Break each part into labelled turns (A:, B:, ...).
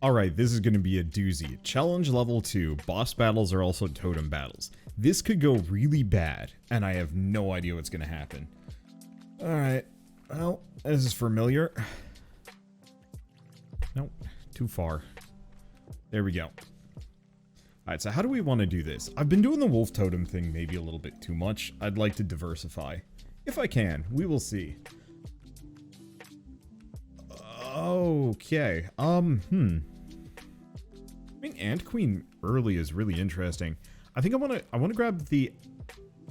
A: Alright, this is going to be a doozy. Challenge level 2. Boss battles are also totem battles. This could go really bad, and I have no idea what's going to happen. Alright, well, this is familiar. Nope, too far. There we go. Alright, so how do we want to do this? I've been doing the wolf totem thing maybe a little bit too much. I'd like to diversify. If I can, we will see. Okay, I think Ant Queen early is really interesting. I think I want to grab the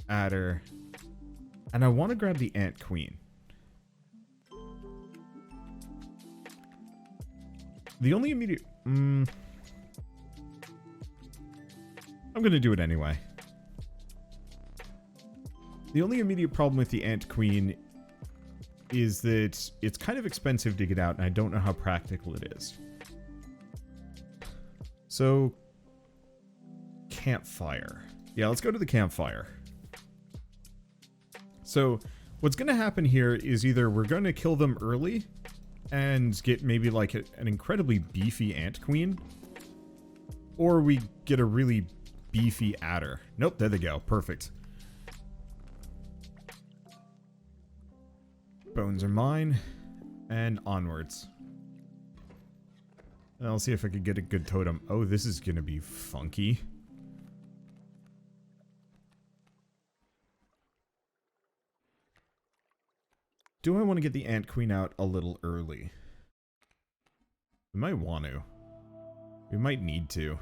A: Adder, and I want to grab the Ant Queen. The only immediate... I'm gonna do it anyway. The only immediate problem with the Ant Queen is that it's kind of expensive to get out, and I don't know how practical it is. So, campfire. Yeah, let's go to the campfire. So, what's going to happen here is either we're going to kill them early and get maybe like an incredibly beefy ant queen, or we get a really beefy adder. Nope, there they go. Perfect. Bones are mine, and onwards. And I'll see if I could get a good totem. Oh, this is gonna be funky. Do I want to get the Ant Queen out a little early? We might want to. We might need to.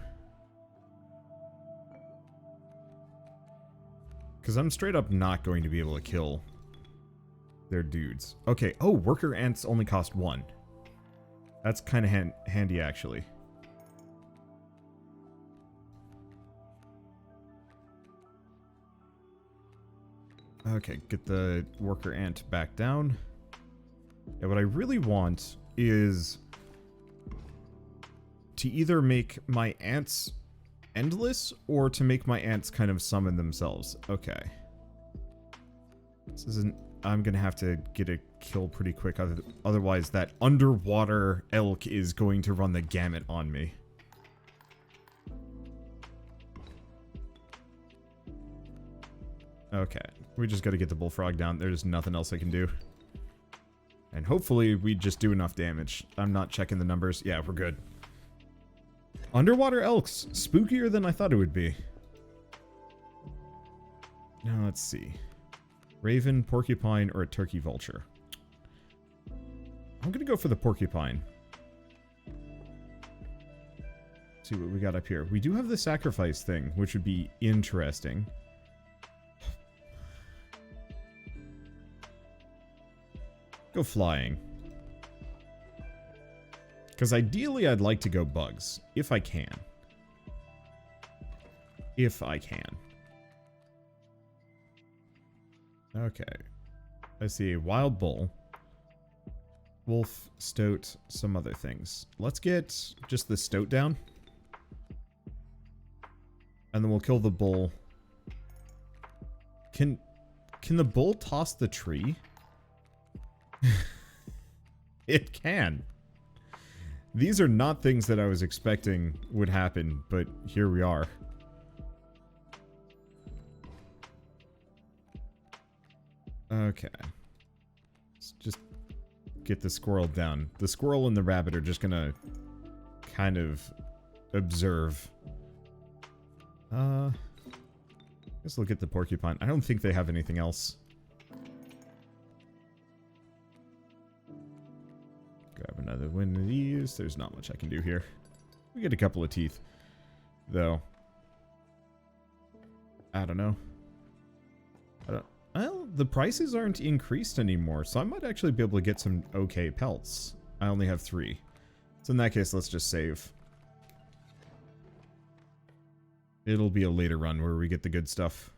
A: Because I'm straight up not going to be able to kill their dudes. Okay, oh, worker ants only cost 1. That's kind of handy, actually. Okay, get the worker ant back down. Yeah, what I really want is to either make my ants endless or to make my ants kind of summon themselves. Okay. This isn't... I'm gonna have to get a kill pretty quick, otherwise that underwater elk is going to run the gamut on me. Okay, we just gotta get the bullfrog down. There's nothing else I can do. And hopefully we just do enough damage. I'm not checking the numbers. Yeah, we're good. Underwater elks. Spookier than I thought it would be. Now let's see. Raven, porcupine, or a turkey vulture. I'm gonna go for the porcupine. See what we got up here. We do have the sacrifice thing, which would be interesting. Go flying. Because ideally I'd like to go bugs, if I can. If I can. Okay. I see a wild bull. Wolf, stoat, some other things. Let's get just the stoat down. And then we'll kill the bull. Can the bull toss the tree? It can. These are not things that I was expecting would happen, but here we are. Okay. Let's just get the squirrel down. The squirrel and the rabbit are just gonna kind of observe. Let's look at the porcupine. I don't think they have anything else. Grab another one of these. There's not much I can do here. We get a couple of teeth, though. I don't know. Well, the prices aren't increased anymore, so I might actually be able to get some okay pelts. I only have 3. So in that case, let's just save. It'll be a later run where we get the good stuff.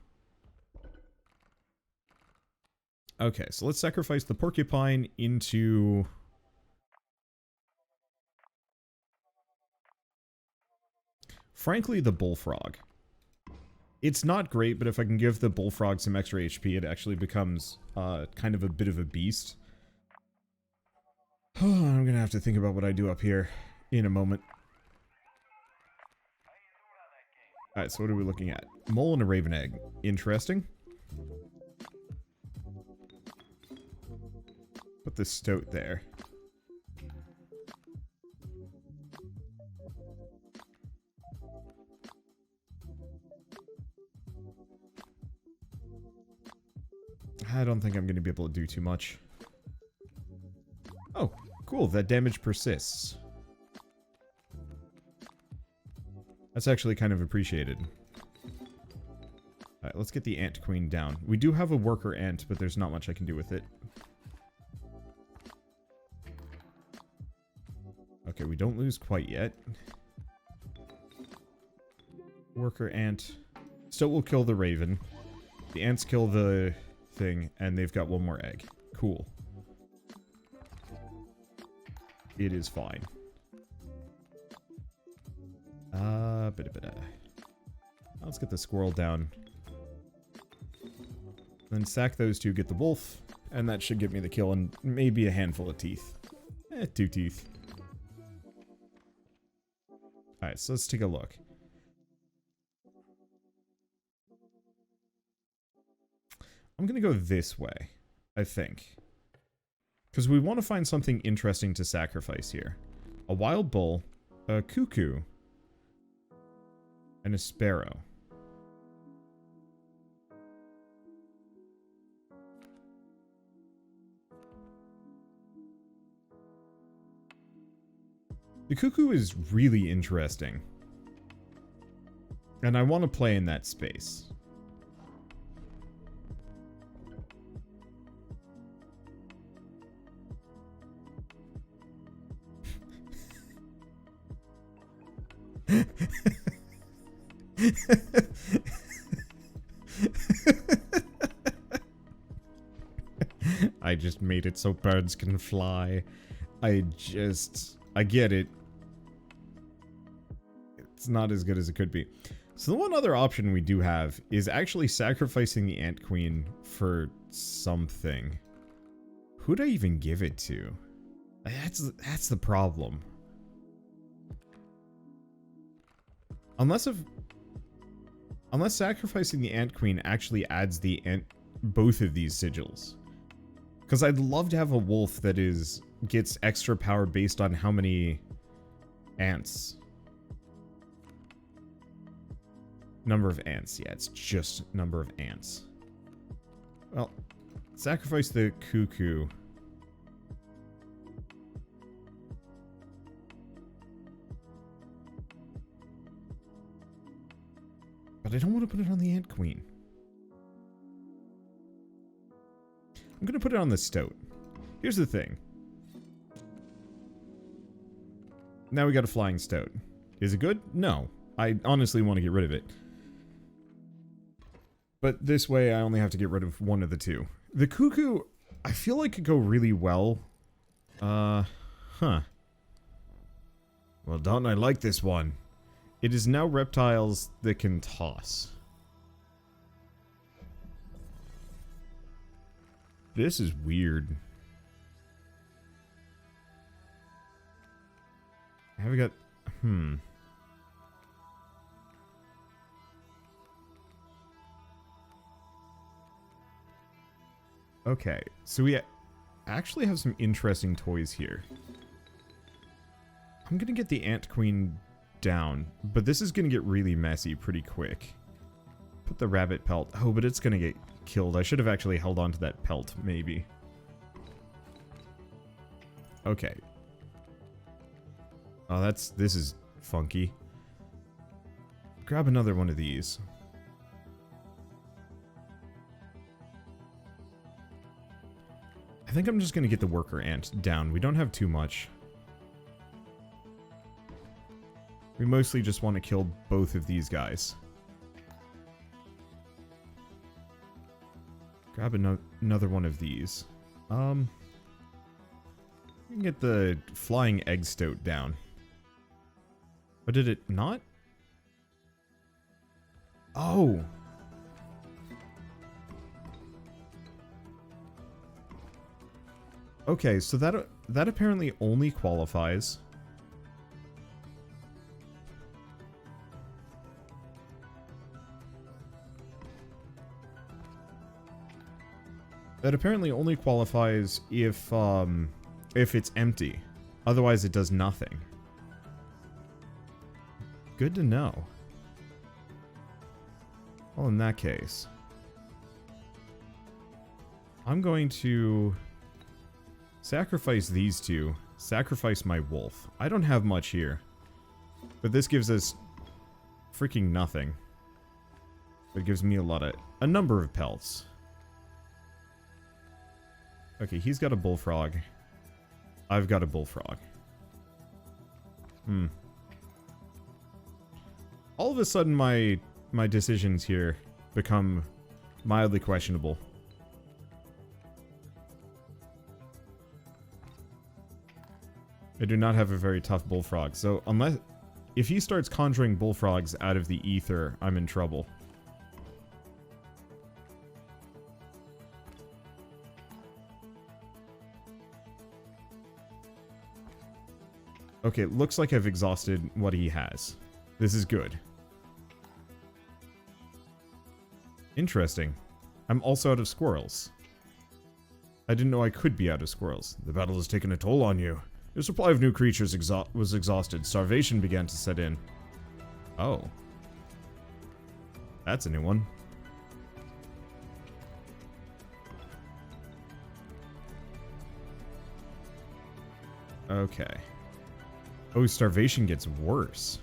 A: Okay, so let's sacrifice the porcupine into... frankly, the bullfrog. It's not great, but if I can give the bullfrog some extra HP, it actually becomes kind of a bit of a beast. I'm gonna have to think about what I do up here in a moment. Alright, so what are we looking at? Mole and a raven egg. Interesting. Put the stoat there. I don't think I'm going to be able to do too much. Oh, cool. That damage persists. That's actually kind of appreciated. Alright, let's get the ant queen down. We do have a worker ant, but there's not much I can do with it. Okay, we don't lose quite yet. Worker ant. Stoat will kill the raven. The ants kill the thing, and they've got one more egg. Cool. It is fine. Let's get the squirrel down. Then sack those two, get the wolf, and that should give me the kill and maybe a handful of teeth. 2 teeth. Alright, so let's take a look. I'm gonna go this way, I think. Because we want to find something interesting to sacrifice here. A wild bull, a cuckoo, and a sparrow. The cuckoo is really interesting. And I want to play in that space. I just made it so birds can fly. I get it. It's not as good as it could be. So the one other option we do have is actually sacrificing the ant queen for something. Who'd I even give it to? That's the problem. Unless sacrificing the ant queen actually adds both of these sigils. Because I'd love to have a wolf that gets extra power based on how many ants. Number of ants. Yeah, it's just number of ants. Well, sacrifice the cuckoo. But I don't want to put it on the ant queen. I'm going to put it on the stoat. Here's the thing. Now we got a flying stoat. Is it good? No. I honestly want to get rid of it. But this way I only have to get rid of one of the two. The cuckoo, I feel like could go really well. Well, don't I like this one. It is now reptiles that can toss. This is weird. Have we got... Okay, so we actually have some interesting toys here. I'm gonna get the ant queen down, but this is gonna get really messy pretty quick. Put the rabbit pelt. Oh, but it's gonna get killed. I should have actually held on to that pelt, maybe. Okay. Oh, this is funky. Grab another one of these. I think I'm just gonna get the worker ant down. We don't have too much. We mostly just want to kill both of these guys. Grab another one of these. We can get the flying egg stoat down. But did it not? Oh! Okay, so that apparently only qualifies. That apparently only qualifies if it's empty. Otherwise, it does nothing. Good to know. Well, in that case, I'm going to sacrifice these two. Sacrifice my wolf. I don't have much here. But this gives us freaking nothing. But it gives me a number of pelts. Okay, he's got a bullfrog. I've got a bullfrog. All of a sudden, my decisions here become mildly questionable. I do not have a very tough bullfrog, so if he starts conjuring bullfrogs out of the ether, I'm in trouble. Okay, looks like I've exhausted what he has. This is good. Interesting. I'm also out of squirrels. I didn't know I could be out of squirrels. The battle has taken a toll on you. Your supply of new creatures was exhausted. Starvation began to set in. Oh. That's a new one. Okay. Oh, starvation gets worse.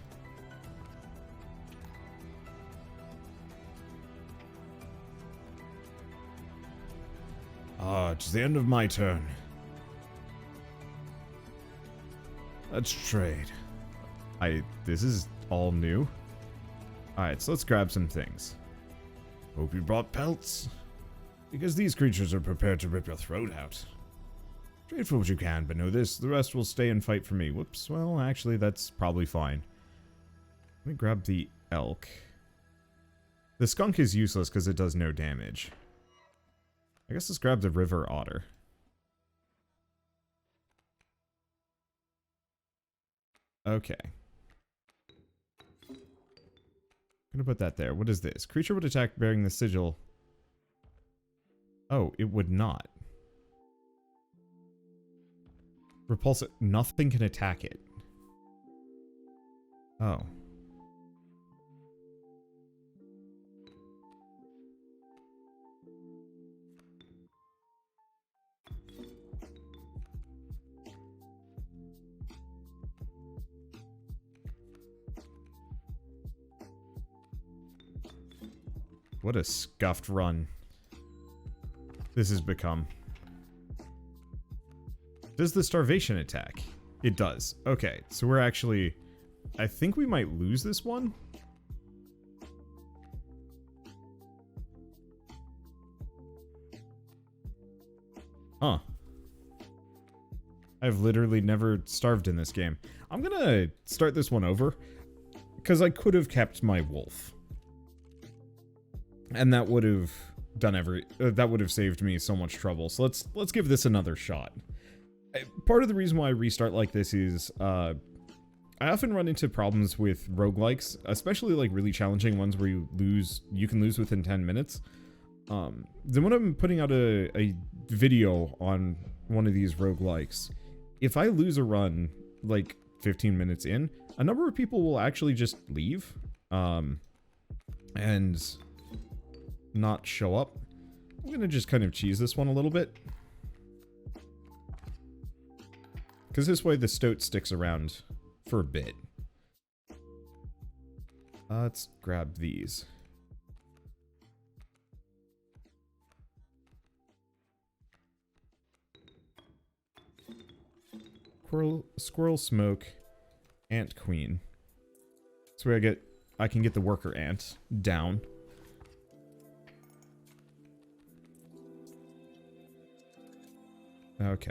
A: Ah, it's the end of my turn. Let's trade. This is all new. Alright, so let's grab some things. Hope you brought pelts. Because these creatures are prepared to rip your throat out. Trade for what you can, but know this, the rest will stay and fight for me. Whoops, well, actually, that's probably fine. Let me grab the elk. The skunk is useless because it does no damage. I guess let's grab the river otter. Okay. I'm gonna put that there. What is this? Creature would attack bearing the sigil. Oh, it would not. Repulse it. Nothing can attack it. Oh. What a scuffed run this has become. Does the starvation attack? It does. Okay, so we're actually... I think we might lose this one. Huh. I've literally never starved in this game. I'm gonna start this one over, because I could have kept my wolf. And that would have done that would have saved me so much trouble. So let's give this another shot. Part of the reason why I restart like this is I often run into problems with roguelikes, especially like really challenging ones where you can lose within 10 minutes. Then when I'm putting out a video on one of these roguelikes, if I lose a run like 15 minutes in, a number of people will actually just leave and not show up. I'm gonna just kind of cheese this one a little bit, because this way the Stoat sticks around for a bit. Let's grab these. Squirrel smoke, ant queen. So I can get the worker ant down. Okay.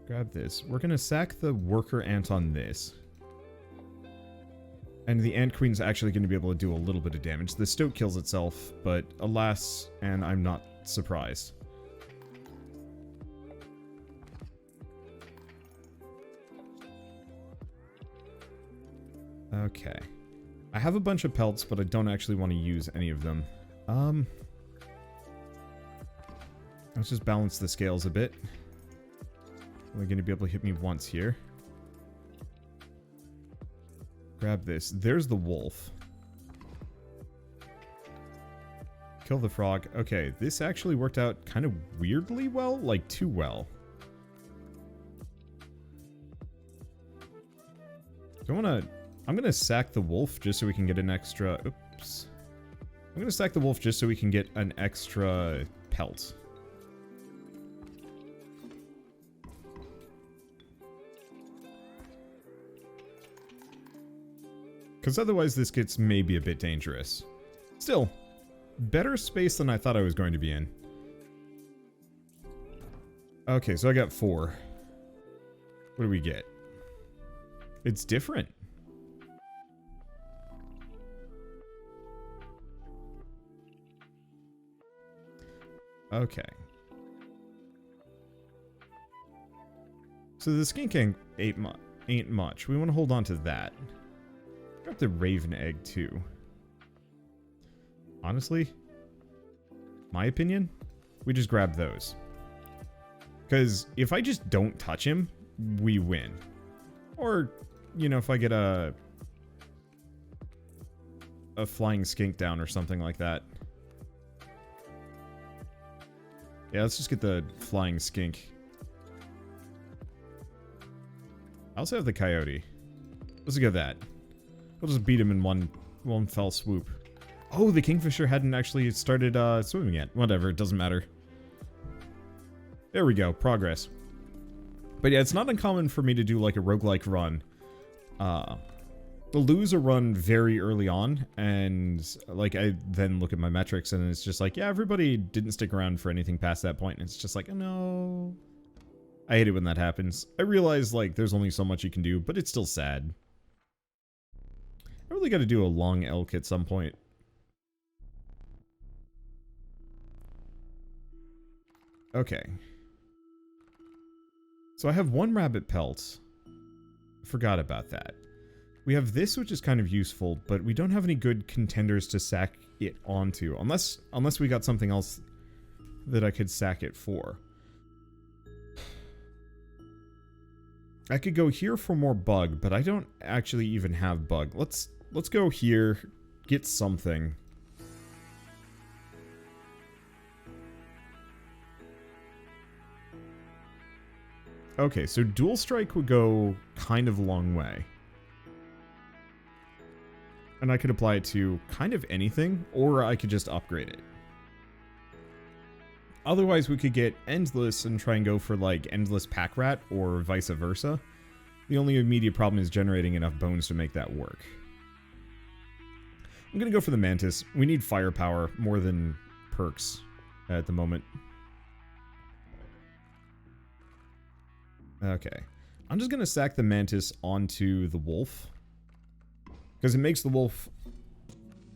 A: Grab this. We're gonna sack the worker ant on this. And the ant queen's actually gonna be able to do a little bit of damage. The Stoat kills itself, but alas, and I'm not surprised. Okay. I have a bunch of pelts, but I don't actually want to use any of them. Let's just balance the scales a bit. Only going to be able to hit me once here. Grab this. There's the wolf. Kill the frog. Okay, this actually worked out kind of weirdly well. Like, too well. I'm going to sack the wolf just so we can get an extra... Oops. I'm going to sack the wolf just so we can get an extra pelt. Because otherwise this gets maybe a bit dangerous. Still, better space than I thought I was going to be in. Okay, so I got 4. What do we get? It's different. Okay. So the skink ain't much. We want to hold on to that. Grab the raven egg too. Honestly, my opinion, we just grab those. Because if I just don't touch him, we win. Or, you know, if I get a flying skink down or something like that. Yeah, let's just get the flying skink. I also have the coyote. Let's go that. We'll just beat him in one fell swoop. Oh, the kingfisher hadn't actually started swimming yet. Whatever, it doesn't matter. There we go, progress. But yeah, it's not uncommon for me to do like a roguelike run. Lose a run very early on, and like I then look at my metrics and it's just like, yeah, everybody didn't stick around for anything past that point, and it's just like, oh, no. I hate it when that happens. I realize like there's only so much you can do, but it's still sad. I really got to do a long elk at some point. Okay. So I have 1 rabbit pelt. Forgot about that. We have this, which is kind of useful, but we don't have any good contenders to sack it onto. Unless we got something else that I could sack it for. I could go here for more bug, but I don't actually even have bug. Let's go here, get something. Okay, so dual strike would go kind of a long way. And I could apply it to kind of anything, or I could just upgrade it. Otherwise, we could get Endless and try and go for, like, Endless Pack Rat, or vice versa. The only immediate problem is generating enough bones to make that work. I'm gonna go for the Mantis. We need firepower more than perks at the moment. Okay. I'm just gonna sack the Mantis onto the Wolf. Because it makes the Wolf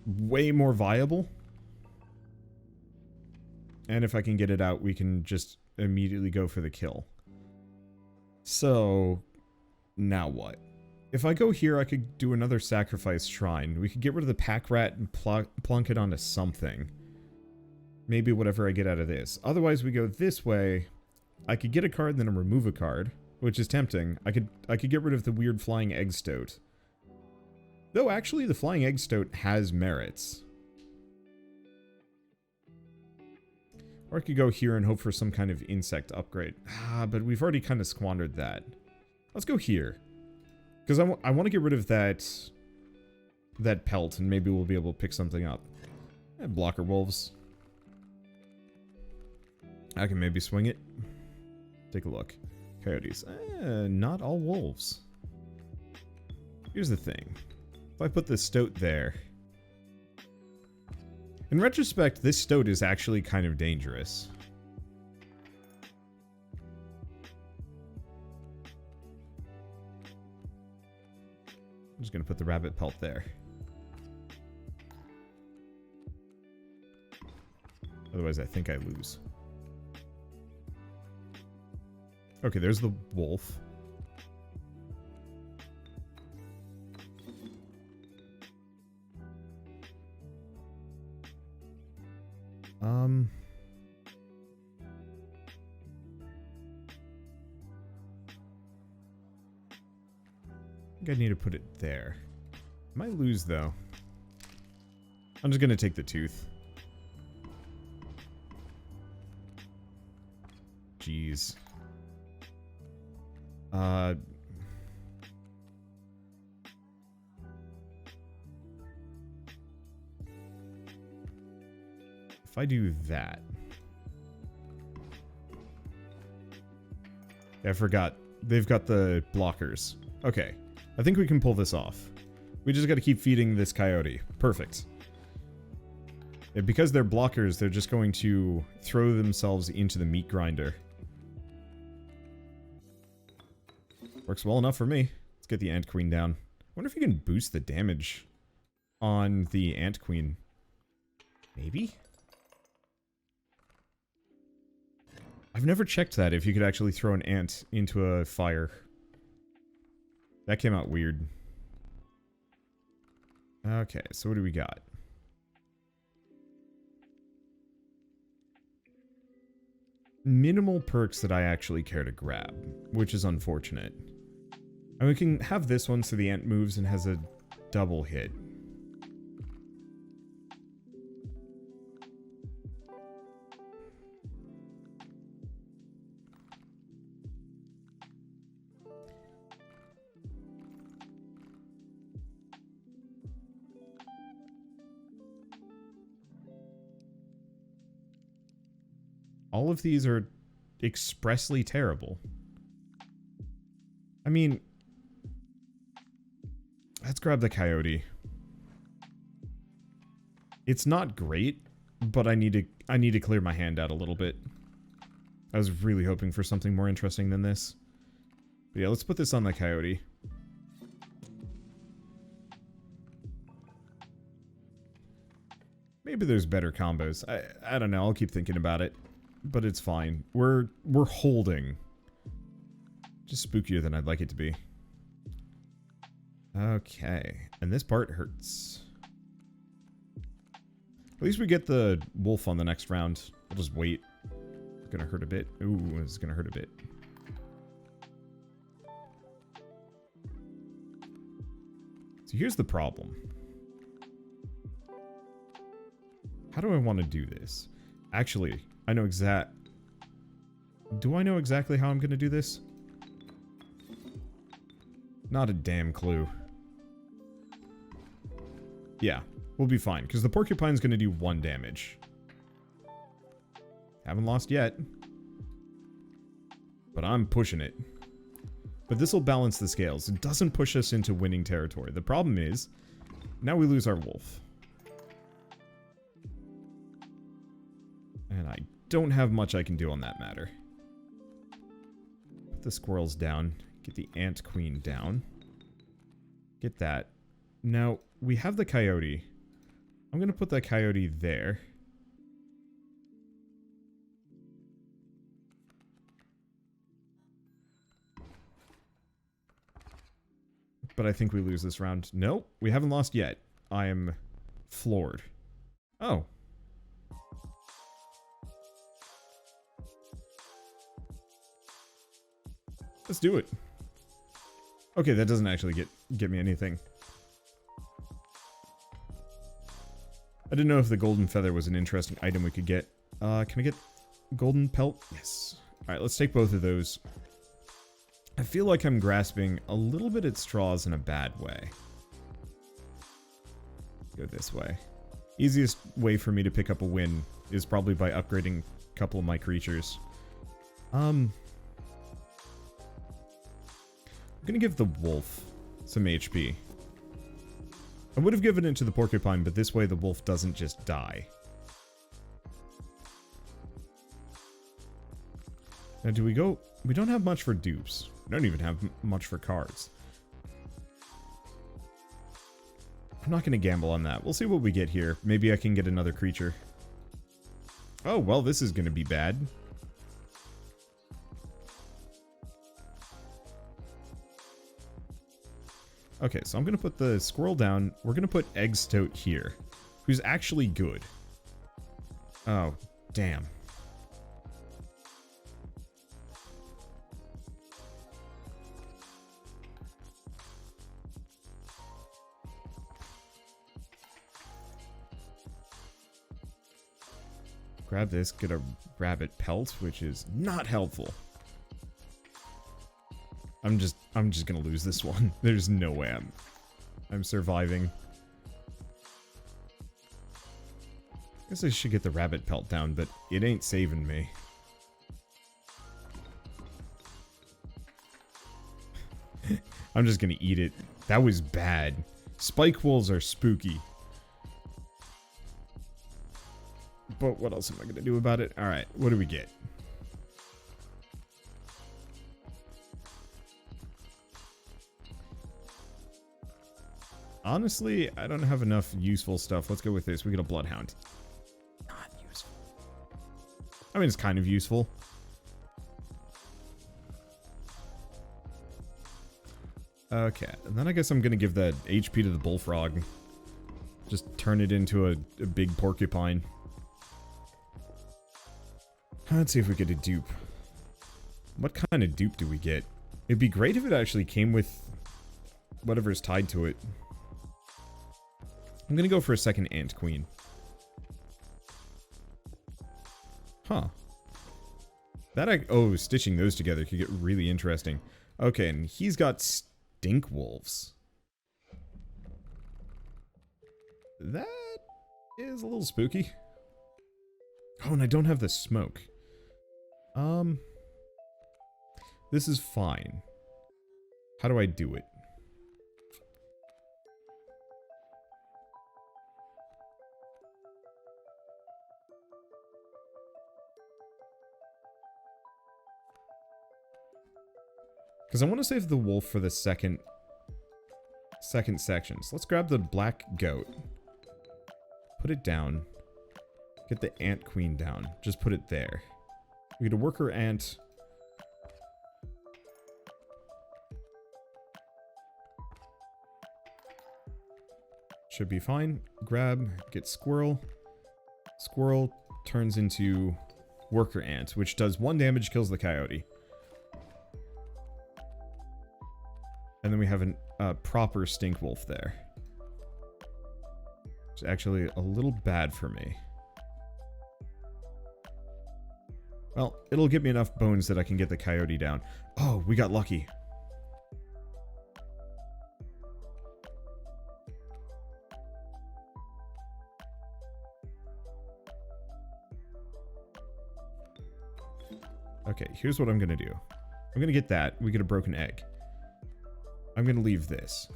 A: way more viable. And if I can get it out, we can just immediately go for the kill. So, now what? If I go here, I could do another sacrifice shrine. We could get rid of the pack rat and plunk it onto something. Maybe whatever I get out of this. Otherwise, we go this way. I could get a card and then remove a card, which is tempting. I could get rid of the weird flying egg stoat. Though actually, the flying egg stoat has merits. Or I could go here and hope for some kind of insect upgrade. Ah, but we've already kind of squandered that. Let's go here. Because I want to get rid of that pelt, and maybe we'll be able to pick something up. Blocker wolves. I can maybe swing it. Take a look. Coyotes. Not all wolves. Here's the thing. If I put the stoat there... In retrospect, this stoat is actually kind of dangerous. I'm just going to put the rabbit pelt there. Otherwise, I think I lose. Okay, there's the wolf. think I need to put it there. Might lose, though. I'm just going to take the tooth. Jeez. If I do that... I forgot. They've got the blockers. Okay. I think we can pull this off. We just got to keep feeding this coyote. Perfect. And because they're blockers, they're just going to throw themselves into the meat grinder. Works well enough for me. Let's get the ant queen down. I wonder if you can boost the damage on the ant queen. Maybe? I've never checked that, if you could actually throw an ant into a fire. That came out weird. Okay, so what do we got? Minimal perks that I actually care to grab, which is unfortunate. And we can have this one so the ant moves and has a double hit. All of these are expressly terrible. I mean, let's grab the coyote. It's not great, but I need to clear my hand out a little bit. I was really hoping for something more interesting than this. But yeah, let's put this on the coyote. Maybe there's better combos. I don't know, I'll keep thinking about it. But it's fine. We're holding. Just spookier than I'd like it to be. Okay. And this part hurts. At least we get the wolf on the next round. We'll just wait. It's gonna hurt a bit. Ooh, it's gonna hurt a bit. So here's the problem. How do I want to do this? Actually, I know Do I know exactly how I'm going to do this? Not a damn clue. Yeah, we'll be fine, because the porcupine's going to do 1 damage. Haven't lost yet. But I'm pushing it. But this will balance the scales. It doesn't push us into winning territory. The problem is, now we lose our wolf. And I don't have much I can do on that matter. Put the squirrels down. Get the ant queen down. Get that. Now, we have the coyote. I'm going to put that coyote there. But I think we lose this round. No, we haven't lost yet. I am floored. Oh. Let's do it. Okay, that doesn't actually get me anything. I didn't know if the golden feather was an interesting item we could get. Can I get golden pelt? Yes. Alright, let's take both of those. I feel like I'm grasping a little bit at straws in a bad way. Go this way. Easiest way for me to pick up a win is probably by upgrading a couple of my creatures. I'm gonna give the wolf some HP. I would have given it to the porcupine, but this way the wolf doesn't just die. Now do we go... We don't have much for dupes. We don't even have much for cards. I'm not gonna gamble on that. We'll see what we get here. Maybe I can get another creature. Oh, well, this is gonna be bad. Okay, so I'm going to put the squirrel down. We're going to put Egg Stoat here, who's actually good. Oh, damn. Grab this, get a rabbit pelt, which is not helpful. I'm just gonna lose this one. There's no way I'm surviving. Guess I should get the rabbit pelt down, but it ain't saving me. I'm just gonna eat it. That was bad. Spike wolves are spooky. But what else am I gonna do about it? Alright, what do we get? Honestly, I don't have enough useful stuff. Let's go with this. We get a bloodhound. Not useful. I mean, it's kind of useful. Okay, and then I guess I'm gonna give that HP to the bullfrog. Just turn it into a big porcupine. Let's see if we get a dupe. What kind of dupe do we get? It'd be great if it actually came with whatever's tied to it. I'm gonna go for a second ant queen. Huh. Oh, stitching those together could get really interesting. Okay, and he's got stink wolves. That is a little spooky. Oh, and I don't have the smoke. This is fine. How do I do it? Because I want to save the wolf for the second section. So let's grab the black goat. Put it down. Get the ant queen down. Just put it there. We get a worker ant. Should be fine. Grab, get squirrel. Squirrel turns into worker ant, which does 1 damage, kills the coyote. And then we have a proper stink wolf there. It's actually a little bad for me. Well, it'll give me enough bones that I can get the coyote down. Oh, we got lucky. Okay, here's what I'm gonna do. I'm gonna get that. We get a broken egg. I'm gonna leave this.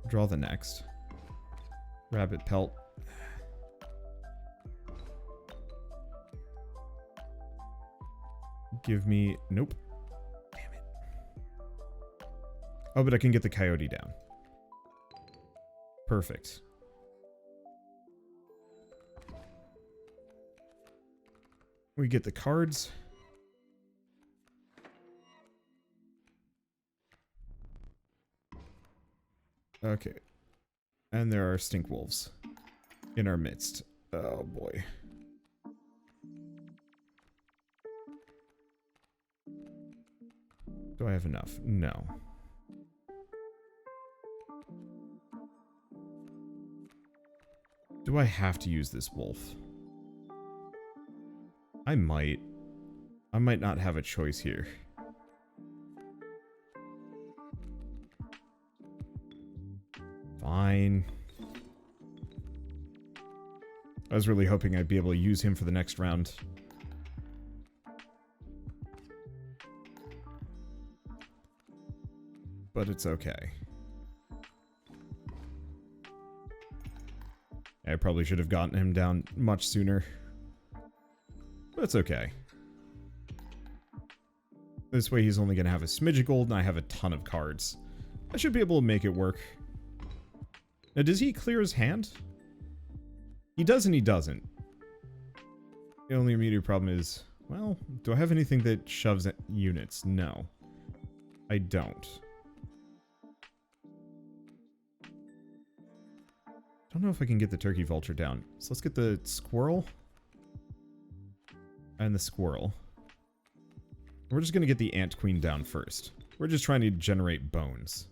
A: Draw the next. Rabbit pelt. Give me... Nope. Damn it. Oh, but I can get the coyote down. Perfect. We get the cards. Okay. And there are stink wolves in our midst. Oh boy. Do I have enough? No. Do I have to use this wolf? I might. I might not have a choice here. Fine. I was really hoping I'd be able to use him for the next round. But it's okay. I probably should have gotten him down much sooner. But it's okay. This way he's only going to have a smidge of gold and I have a ton of cards. I should be able to make it work. Now, does he clear his hand? He does and he doesn't. The only immediate problem is, well, do I have anything that shoves at units? No. I don't. Don't know if I can get the turkey vulture down. So let's get the squirrel. And the squirrel. We're just going to get the ant queen down first. We're just trying to generate bones.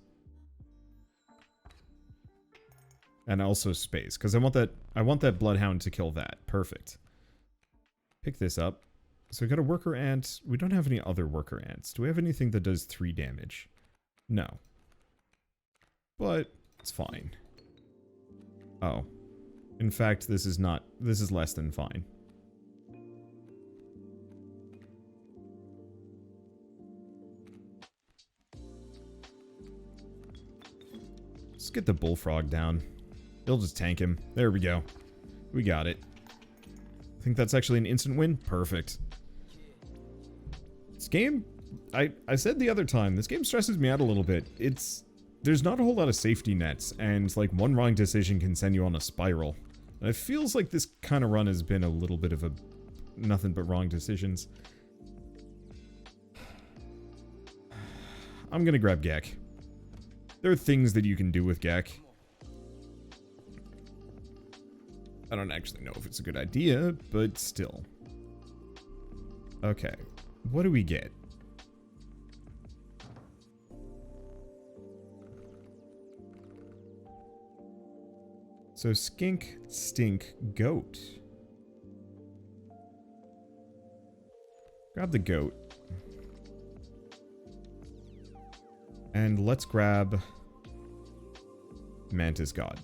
A: And also space, because I want that bloodhound to kill that. Perfect. Pick this up. So we got a worker ant. We don't have any other worker ants. Do we have anything that does 3 damage? No. But it's fine. Oh. In fact, this is less than fine. Let's get the bullfrog down. He'll just tank him. There we go. We got it. I think that's actually an instant win. Perfect. This game, I said the other time, this game stresses me out a little bit. There's not a whole lot of safety nets, and like one wrong decision can send you on a spiral. And it feels like this kind of run has been a little bit of a nothing but wrong decisions. I'm gonna grab Gek. There are things that you can do with Gek. I don't actually know if it's a good idea, but still. Okay, what do we get? So skink, stink, goat. Grab the goat. And let's grab Mantis God.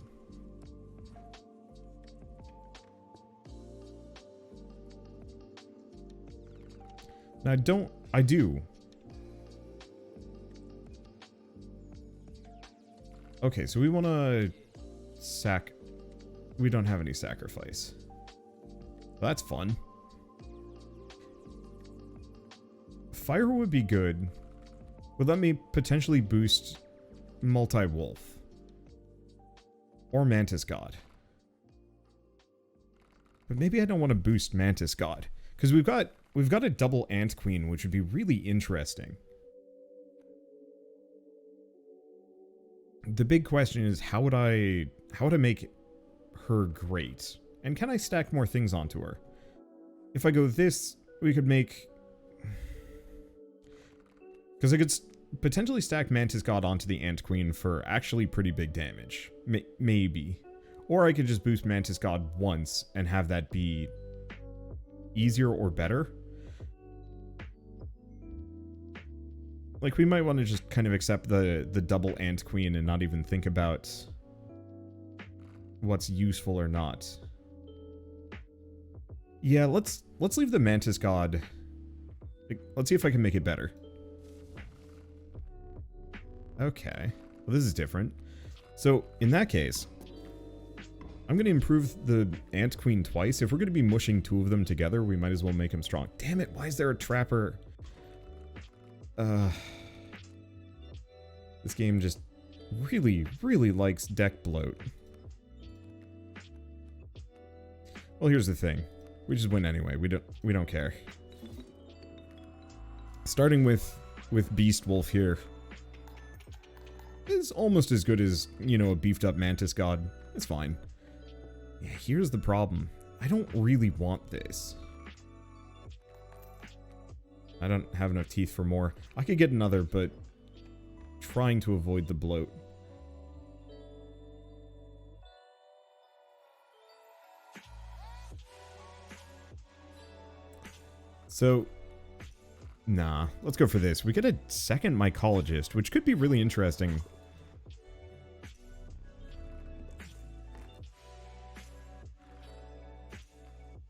A: Now I do. Okay, so we want to we don't have any sacrifice. That's fun. Fire would be good. Would let me potentially boost multi-wolf. Or Mantis God. But maybe I don't want to boost Mantis God. Because we've got a double Ant Queen, which would be really interesting. The big question is how would I make her great? And can I stack more things onto her? If I go this, we could make... Because I could potentially stack Mantis God onto the Ant Queen for actually pretty big damage. Maybe. Or I could just boost Mantis God once and have that be easier or better. Like, we might want to just kind of accept the double Ant Queen and not even think about what's useful or not. Yeah, let's leave the Mantis God. Let's see if I can make it better. Okay. Well, this is different. So, in that case, I'm going to improve the Ant Queen twice. If we're going to be mushing 2 of them together, we might as well make them strong. Damn it, why is there a trapper? This game just really, really likes deck bloat. Well, here's the thing. We just win anyway. We don't care. Starting with Beast Wolf here is almost as good as, you know, a beefed up Mantis God. It's fine. Yeah, here's the problem. I don't really want this. I don't have enough teeth for more. I could get another, but trying to avoid the bloat. So, nah, let's go for this. We get a second mycologist, which could be really interesting.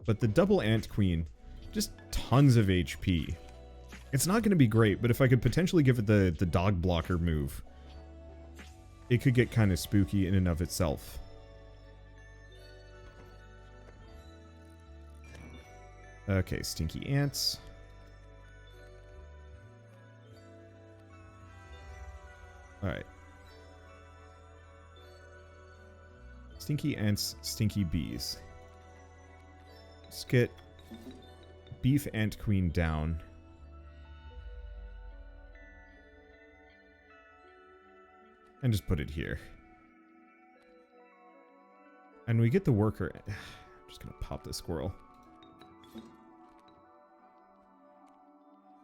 A: But the double Ant Queen, just tons of HP. It's not going to be great, but if I could potentially give it the dog blocker move, it could get kind of spooky in and of itself. Okay, stinky ants. Alright. Stinky ants, stinky bees. Let's get Beef Ant Queen down. And just put it here. And we get the worker. I'm just gonna pop the squirrel.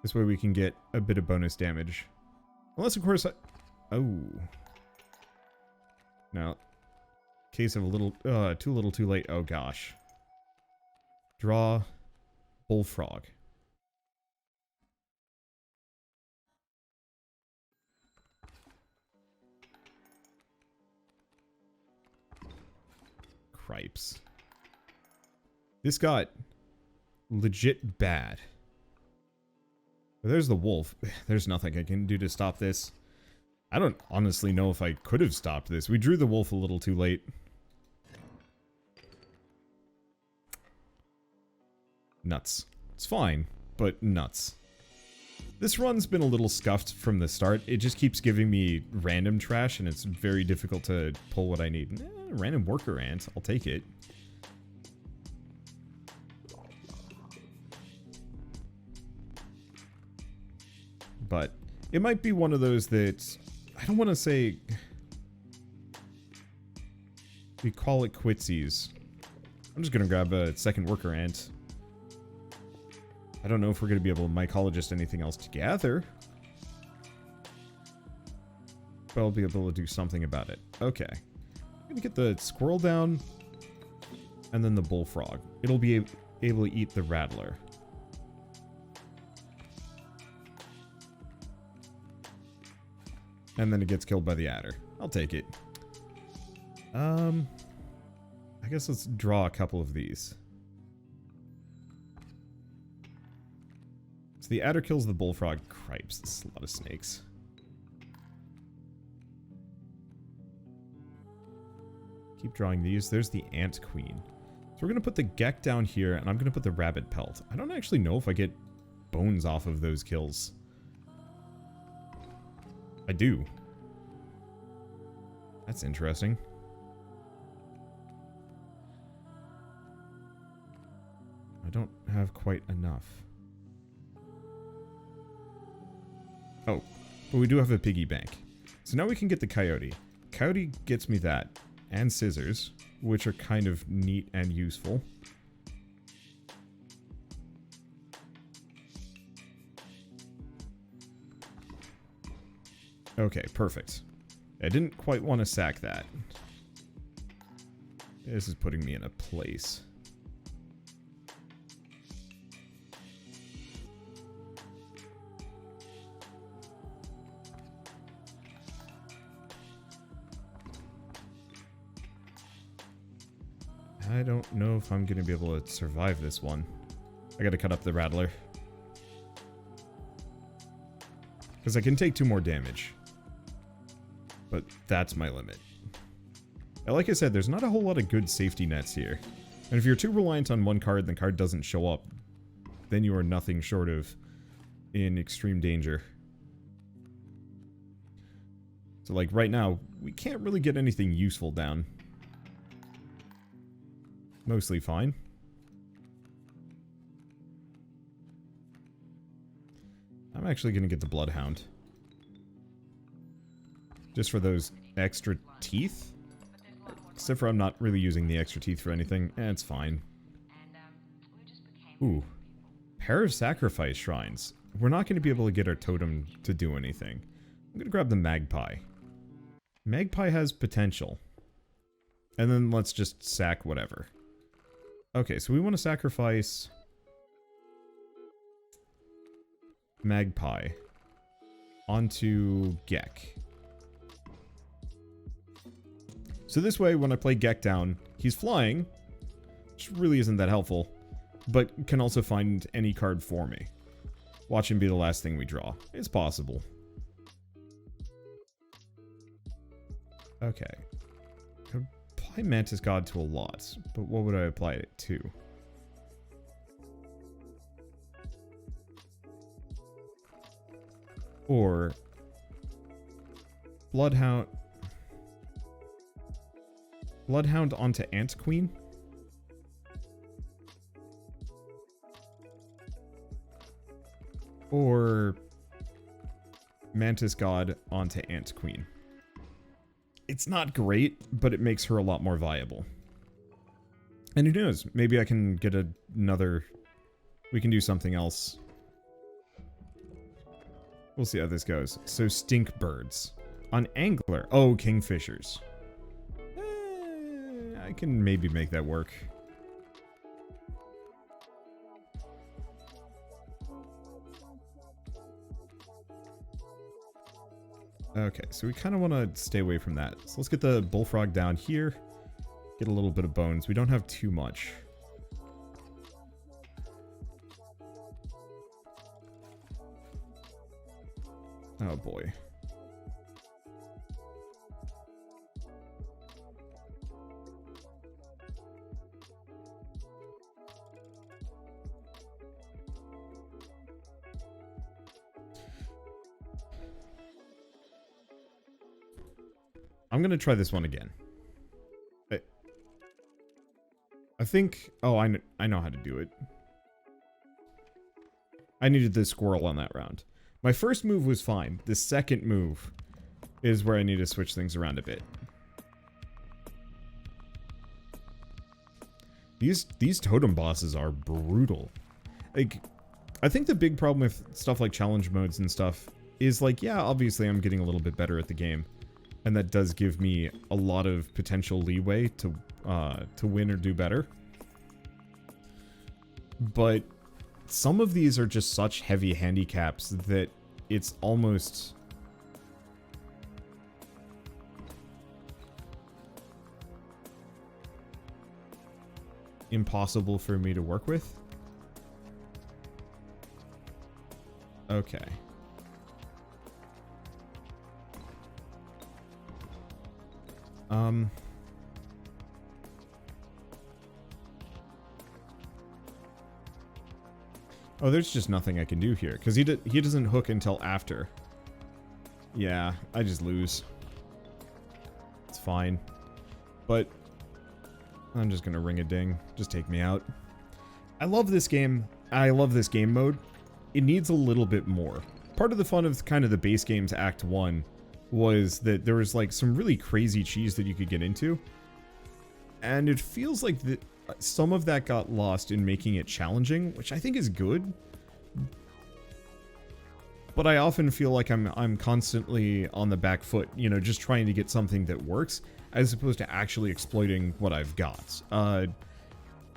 A: This way we can get a bit of bonus damage. Unless, of course, oh. Now, case of a little, too little too late. Oh gosh. Draw bullfrog. Cripes. This got legit bad. But there's the wolf. There's nothing I can do to stop this. I don't honestly know if I could have stopped this. We drew the wolf a little too late. Nuts. It's fine, but nuts. This run's been a little scuffed from the start. It just keeps giving me random trash, and it's very difficult to pull what I need. Random worker ant. I'll take it. But it might be one of those that... I don't want to say... We call it quitsies. I'm just going to grab a second worker ant. I don't know if we're going to be able to mycologist anything else together. But I'll be able to do something about it. Okay. I'm going to get the squirrel down. And then the bullfrog. It'll be able to eat the rattler. And then it gets killed by the adder. I'll take it. I guess let's draw a couple of these. So the adder kills the bullfrog. Cripes, that's a lot of snakes. Keep drawing these. There's the ant queen. So we're going to put the gek down here, and I'm going to put the rabbit pelt. I don't actually know if I get bones off of those kills. I do. That's interesting. I don't have quite enough. Oh, but we do have a piggy bank. So now we can get the coyote. Coyote gets me that. And scissors, which are kind of neat and useful. Okay, perfect. I didn't quite want to sack that. This is putting me in a place. I don't know if I'm going to be able to survive this one. I got to cut up the rattler. Because I can take 2 more damage. But that's my limit. And like I said, there's not a whole lot of good safety nets here. And if you're too reliant on one card and the card doesn't show up, then you are nothing short of in extreme danger. So like right now, we can't really get anything useful down. Mostly fine. I'm actually going to get the Bloodhound. Just for those extra teeth. Except for I'm not really using the extra teeth for anything. It's fine. Ooh. Pair of sacrifice shrines. We're not going to be able to get our totem to do anything. I'm going to grab the magpie. Magpie has potential. And then let's just sack whatever. Okay, so we want to sacrifice magpie onto gek. So this way, when I play gek down, he's flying, which really isn't that helpful, but can also find any card for me. Watch him be the last thing we draw. It's possible. Okay. Apply Mantis God to a lot, but what would I apply it to? Or Bloodhound onto Ant Queen? Or Mantis God onto Ant Queen? It's not great, but it makes her a lot more viable. And who knows? Maybe I can get another... We can do something else. We'll see how this goes. So, stink birds. On Angler. Oh, kingfishers. I can maybe make that work. Okay, so we kind of want to stay away from that. So let's get the bullfrog down here. Get a little bit of bones. We don't have too much. Oh boy. I'm gonna try this one again. I think... Oh, I know how to do it. I needed the squirrel on that round. My first move was fine. The second move is where I need to switch things around a bit. These totem bosses are brutal. Like, I think the big problem with stuff like challenge modes and stuff is like, yeah, obviously I'm getting a little bit better at the game. And that does give me a lot of potential leeway to win or do better. But some of these are just such heavy handicaps that it's almost... impossible for me to work with. Okay. Oh, there's just nothing I can do here, because he doesn't hook until after. Yeah, I just lose. It's fine. But I'm just gonna ring a ding. Just take me out. I love this game. I love this game mode. It needs a little bit more. Part of the fun of kind of the base game's Act 1 was that there was like some really crazy cheese that you could get into. And it feels like that some of that got lost in making it challenging, which I think is good. But I often feel like I'm constantly on the back foot, you know, just trying to get something that works, as opposed to actually exploiting what I've got.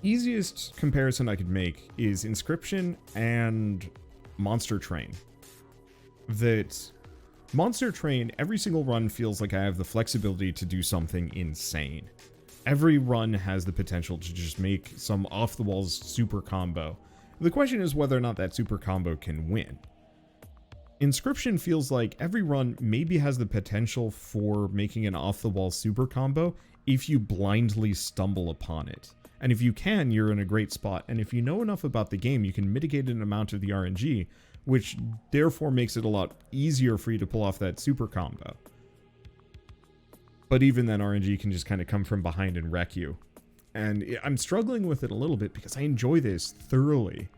A: Easiest comparison I could make is Inscryption and Monster Train. That Monster Train, every single run feels like I have the flexibility to do something insane. Every run has the potential to just make some off-the-walls super combo. The question is whether or not that super combo can win. Inscryption feels like every run maybe has the potential for making an off-the-wall super combo if you blindly stumble upon it. And if you can, you're in a great spot. And if you know enough about the game, you can mitigate an amount of the RNG, which therefore makes it a lot easier for you to pull off that super combo. But even then, RNG can just kind of come from behind and wreck you. And I'm struggling with it a little bit because I enjoy this thoroughly.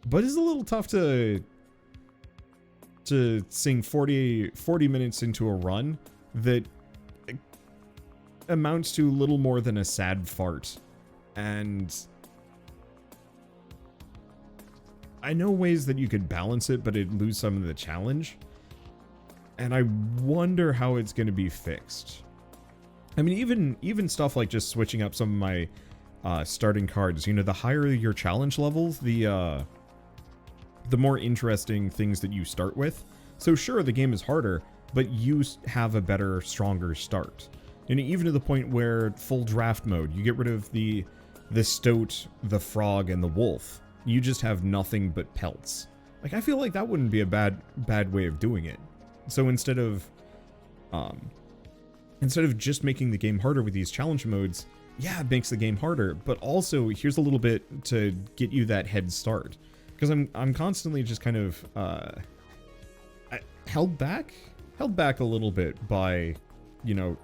A: But it's a little tough to sing 40 minutes into a run that amounts to little more than a sad fart. And I know ways that you could balance it, but it'd lose some of the challenge. And I wonder how it's going to be fixed. I mean, even stuff like just switching up some of my starting cards. You know, the higher your challenge levels, the more interesting things that you start with. So sure, the game is harder, but you have a better, stronger start. And even to the point where full draft mode, you get rid of the stoat, the frog, and the wolf. You just have nothing but pelts. Like, I feel like that wouldn't be a bad way of doing it. So instead of just making the game harder with these challenge modes, yeah, it makes the game harder, but also here's a little bit to get you that head start. Because I'm constantly just kind of held back a little bit by, you know,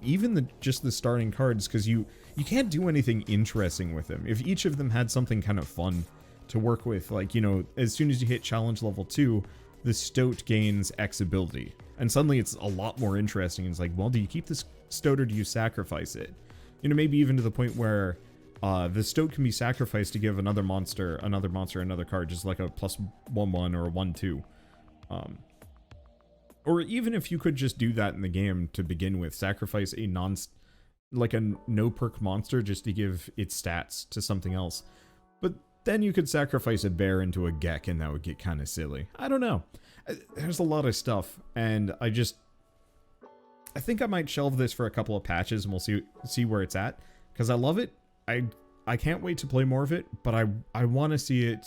A: even just the starting cards, because you can't do anything interesting with them. If each of them had something kind of fun to work with, like, you know, as soon as you hit challenge level 2, the stoat gains X ability. And suddenly it's a lot more interesting. It's like, well, do you keep this stoat or do you sacrifice it? You know, maybe even to the point where the stoat can be sacrificed to give another monster another card, just like a +1/1 or a 1/2. Or even if you could just do that in the game to begin with, sacrifice a like a no perk monster just to give its stats to something else. But then you could sacrifice a bear into a Gek and that would get kind of silly. I don't know. There's a lot of stuff, and I think I might shelve this for a couple of patches and we'll see where it's at, because I love it. I can't wait to play more of it, but I want to see it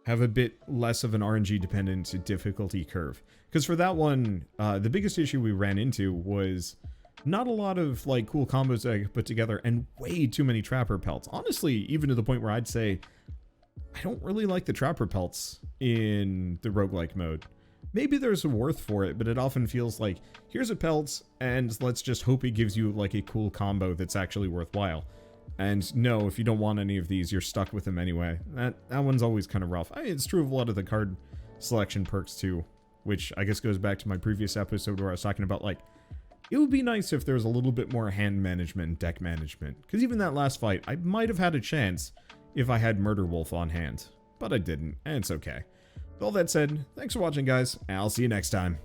A: have a bit less of an RNG dependent difficulty curve. Because for that one, the biggest issue we ran into was not a lot of like cool combos that I could put together and way too many trapper pelts. Honestly, even to the point where I'd say I don't really like the trapper pelts in the roguelike mode. Maybe there's a worth for it, but it often feels like, here's a pelt, and let's just hope it gives you like a cool combo that's actually worthwhile. And no, if you don't want any of these, you're stuck with them anyway. That one's always kind of rough. I mean, it's true of a lot of the card selection perks too, which I guess goes back to my previous episode where I was talking about, like, it would be nice if there was a little bit more hand management and deck management. Because even that last fight, I might have had a chance if I had Murder Wolf on hand. But I didn't, and it's okay. With all that said, thanks for watching, guys, and I'll see you next time.